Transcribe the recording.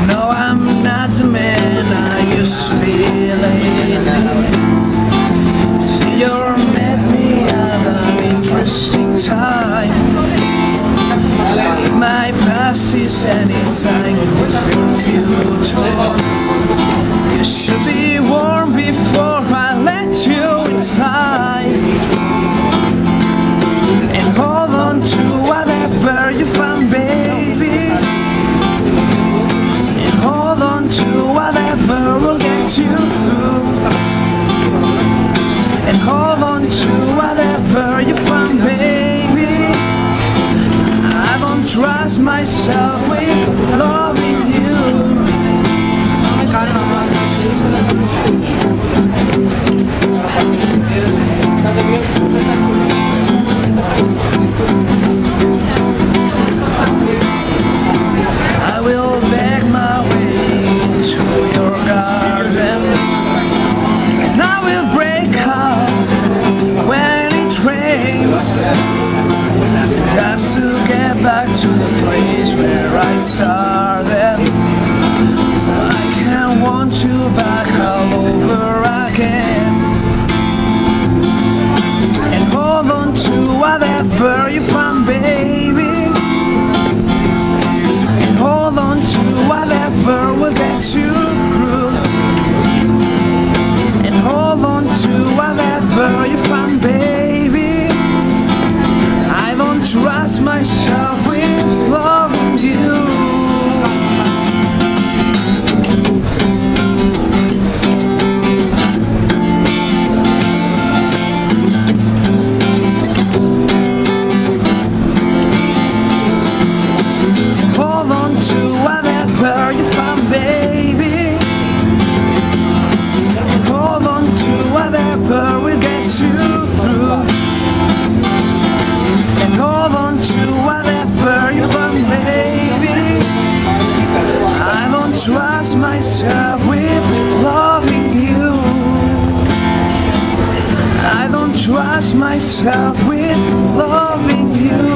No, I'm not the man I used to be lately. See, you met me at an interesting time. My past is any sign of your future. You should be warned before I let you inside. And hold on to whatever you find, baby. And hold on to whatever will get you through. And hold on to whatever you find, baby. I don't trust myself with loving you. I will beg my way to your garden, and I will break out when it rains, just to get back to the place where I started. I can't want you back all over again. And hold on to whatever you find, baby. And hold on to whatever will get you through. And hold on to whatever you find, baby. I don't trust myself with loving you. Hold on to whatever you find, baby. Hold on to whatever will get you through. And hold on to whatever you find, baby. I don't trust myself with loving you. I don't trust myself with loving you.